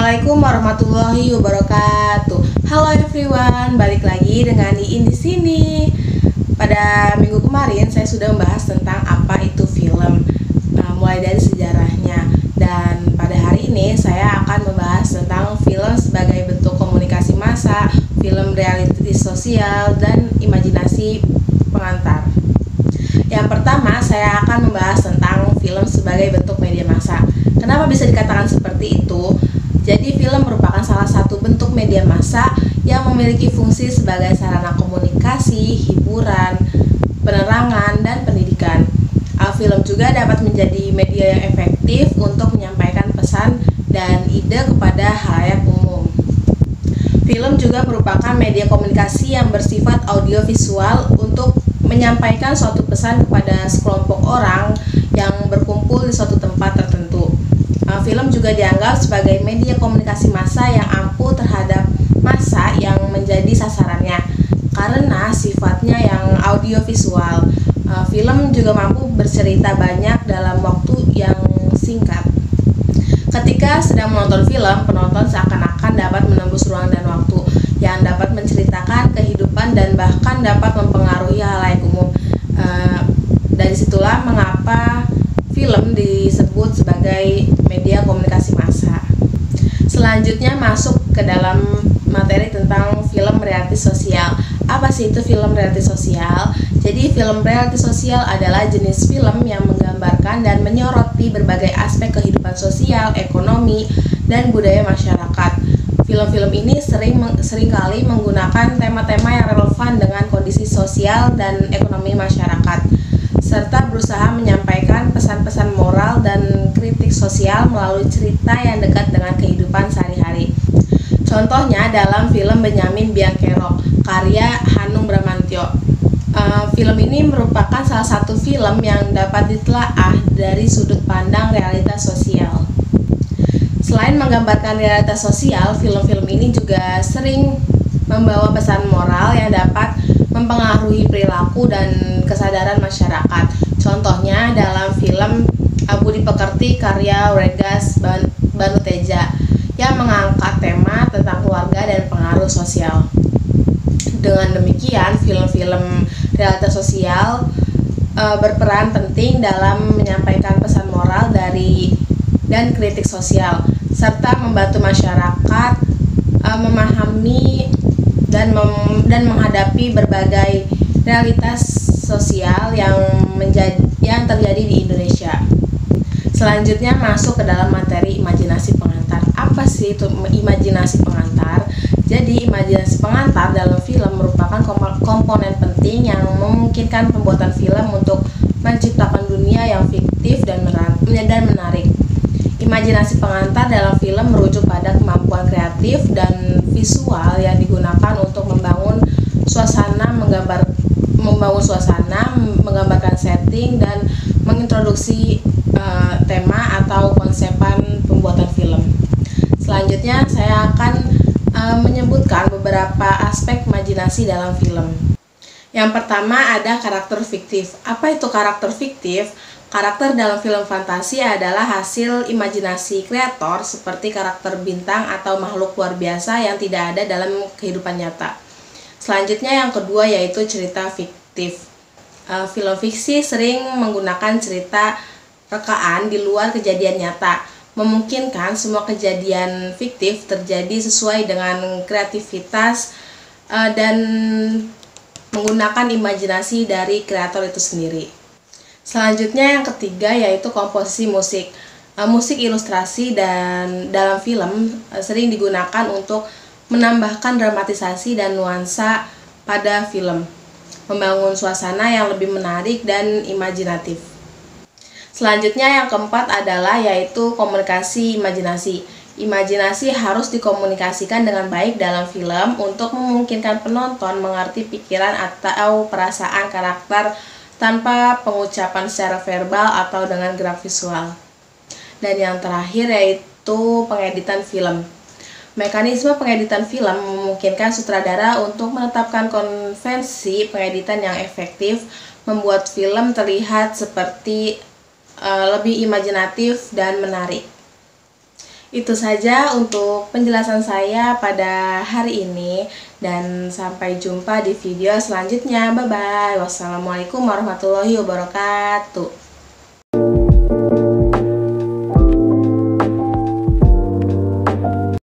Assalamualaikum warahmatullahi wabarakatuh. Halo everyone, balik lagi dengan Iin di sini. Pada minggu kemarin saya sudah membahas tentang apa itu film, mulai dari sejarahnya. Dan pada hari ini saya akan membahas tentang film sebagai bentuk komunikasi massa, film reality sosial, dan imajinasi pengantar. Yang pertama, saya akan membahas tentang film sebagai bentuk media massa. Kenapa bisa dikatakan seperti itu? Jadi film merupakan salah satu bentuk media massa yang memiliki fungsi sebagai sarana komunikasi, hiburan, penerangan, dan pendidikan. Film juga dapat menjadi media yang efektif untuk menyampaikan pesan dan ide kepada halayak umum. Film juga merupakan media komunikasi yang bersifat audiovisual untuk menyampaikan suatu pesan kepada sekelompok orang yang berkumpul di suatu tempat tertentu. Film juga dianggap sebagai media komunikasi massa yang ampuh terhadap massa yang menjadi sasarannya karena sifatnya yang audiovisual. Film juga mampu bercerita banyak dalam waktu yang singkat. Ketika sedang menonton film, penonton seakan-akan dapat menembus ruang dan waktu yang dapat menceritakan kehidupan dan bahkan dapat mempengaruhi halayak umum. Dari situlah mengapa film disebut sebagai media komunikasi massa. Selanjutnya masuk ke dalam materi tentang film reality sosial. Apa sih itu film reality sosial? Jadi film reality sosial adalah jenis film yang menggambarkan dan menyoroti berbagai aspek kehidupan sosial, ekonomi, dan budaya masyarakat. Film-film ini seringkali menggunakan tema-tema yang relevan dengan kondisi sosial dan ekonomi masyarakat, serta berusaha menyampaikan pesan-pesan moral dan kritik sosial melalui cerita yang dekat dengan kehidupan sehari-hari. Contohnya dalam film Benyamin Biangkerok, karya Hanung Bramantyo. Film ini merupakan salah satu film yang dapat ditelaah dari sudut pandang realitas sosial. Selain menggambarkan realitas sosial, film-film ini juga sering membawa pesan moral yang dapat mempengaruhi perilaku dan kesadaran masyarakat. Contohnya dalam film Budi Pekerti karya Regas Banuteja yang mengangkat tema tentang keluarga dan pengaruh sosial. Dengan demikian, film-film realitas sosial berperan penting dalam menyampaikan pesan moral dan kritik sosial, serta membantu masyarakat memahami dan menghadapi berbagai realitas sosial yang terjadi di Indonesia. Selanjutnya masuk ke dalam materi imajinasi pengantar. Apa sih itu imajinasi pengantar? Jadi imajinasi pengantar dalam film merupakan komponen penting yang memungkinkan pembuatan film untuk menciptakan dunia yang fiktif dan menarik. Imajinasi pengantar dalam film merujuk pada kemampuan kreatif dan visual yang digunakan untuk membangun suasana, menggambarkan setting, dan mengintroduksi tema atau konsepan pembuatan film. Selanjutnya saya akan menyebutkan beberapa aspek imajinasi dalam film. Yang pertama ada karakter fiktif. Apa itu karakter fiktif? Karakter dalam film fantasi adalah hasil imajinasi kreator seperti karakter bintang atau makhluk luar biasa yang tidak ada dalam kehidupan nyata. Selanjutnya yang kedua yaitu cerita fiktif. Film fiksi sering menggunakan cerita rekaan di luar kejadian nyata, memungkinkan semua kejadian fiktif terjadi sesuai dengan kreativitas dan menggunakan imajinasi dari kreator itu sendiri. Selanjutnya yang ketiga yaitu komposisi musik. Musik ilustrasi dan dalam film sering digunakan untuk menambahkan dramatisasi dan nuansa pada film, membangun suasana yang lebih menarik dan imajinatif. Selanjutnya yang keempat adalah yaitu komunikasi imajinasi. Imajinasi harus dikomunikasikan dengan baik dalam film untuk memungkinkan penonton mengerti pikiran atau perasaan karakter tanpa pengucapan secara verbal atau dengan gerak visual. Dan yang terakhir yaitu pengeditan film. Mekanisme pengeditan film memungkinkan sutradara untuk menetapkan konvensi pengeditan yang efektif, membuat film terlihat seperti lebih imajinatif dan menarik. Itu saja untuk penjelasan saya pada hari ini, dan sampai jumpa di video selanjutnya. Bye bye. Wassalamualaikum warahmatullahi wabarakatuh.